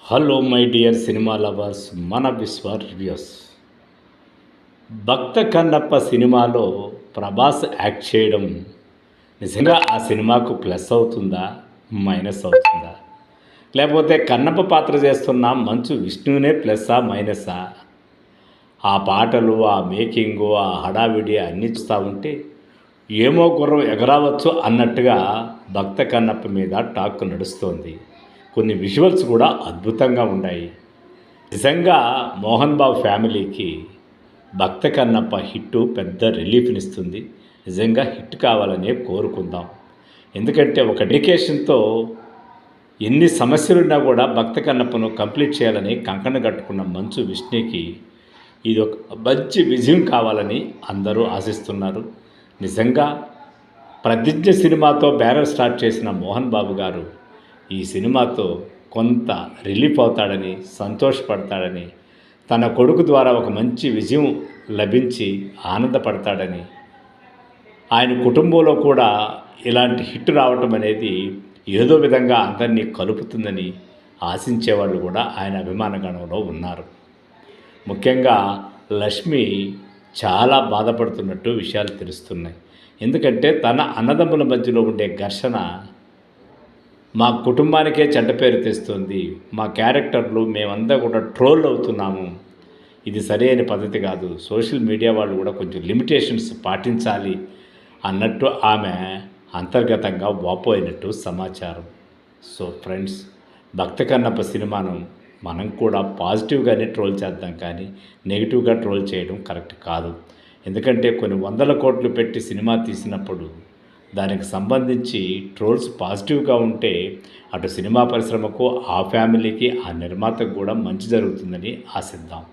Hello my dear cinema lovers, మన విశ్వ reviews. భక్త కన్నప్ప సినిమాలో ప్రభాస్ యాక్ట్ చేయడం నిజంగా ఆ సినిమాకు ప్లస్ అవుతుందా, మైనస్ అవుతుందా? లేకపోతే కన్నప్ప పాత్ర చేస్తున్న మంచు విష్ణువునే ప్లస్సా, మైనసా? ఆ పాటలు, ఆ మేకింగు, ఆ హడావిడి అన్నీ చూస్తూ ఉంటే ఏమో గుర్రం ఎగరావచ్చు అన్నట్టుగా భక్త కన్నప్ప మీద టాక్ నడుస్తోంది. కొన్ని విజువల్స్ కూడా అద్భుతంగా ఉన్నాయి. నిజంగా మోహన్ బాబు ఫ్యామిలీకి భక్త కన్నప్ప హిట్టు పెద్ద రిలీఫ్నిస్తుంది. నిజంగా హిట్ కావాలనే కోరుకుందాం. ఎందుకంటే ఒక డెడికేషన్తో ఎన్ని సమస్యలున్నా కూడా భక్త కన్నప్పను కంప్లీట్ చేయాలని కంకణ కట్టుకున్న మంచు విష్ణుకి ఇది ఒక మంచి విజయం కావాలని అందరూ ఆశిస్తున్నారు. నిజంగా ప్రతిజ్ఞ సినిమాతో బ్యానర్ స్టార్ట్ చేసిన మోహన్ బాబు గారు ఈ సినిమాతో కొంత రిలీఫ్ అవుతాడని, సంతోషపడతాడని, తన కొడుకు ద్వారా ఒక మంచి విజయం లభించి ఆనందపడతాడని, ఆయన కుటుంబంలో కూడా ఇలాంటి హిట్ రావటం అనేది ఏదో విధంగా అందరినీ కలుపుతుందని ఆశించేవాళ్ళు కూడా ఆయన అభిమానగణంలో ఉన్నారు. ముఖ్యంగా లక్ష్మి చాలా బాధపడుతున్నట్టు విషయాలు తెలుస్తున్నాయి. ఎందుకంటే తన అన్నదమ్ముల మధ్యలో ఉండే ఘర్షణ మా కుటుంబానికే చెడ్డ పేరు తెస్తుంది. మా క్యారెక్టర్లు మేమంతా కూడా ట్రోల్ అవుతున్నాము. ఇది సరైన పద్ధతి కాదు. సోషల్ మీడియా వాళ్ళు కూడా కొంచెం లిమిటేషన్స్ పాటించాలి అన్నట్టు ఆమె అంతర్గతంగా వాపోయినట్టు సమాచారం. సో ఫ్రెండ్స్, భక్త కన్నప్ప సినిమాను మనం కూడా పాజిటివ్గానే ట్రోల్ చేద్దాం, కానీ నెగిటివ్గా ట్రోల్ చేయడం కరెక్ట్ కాదు. ఎందుకంటే కొన్ని వందల కోట్లు పెట్టి సినిమా తీసినప్పుడు దానికి సంబంధించి ట్రోల్స్ పాజిటివ్గా ఉంటే అటు సినిమా పరిశ్రమకు, ఆ ఫ్యామిలీకి, ఆ నిర్మాతకు కూడా మంచి జరుగుతుందని ఆశిద్దాం.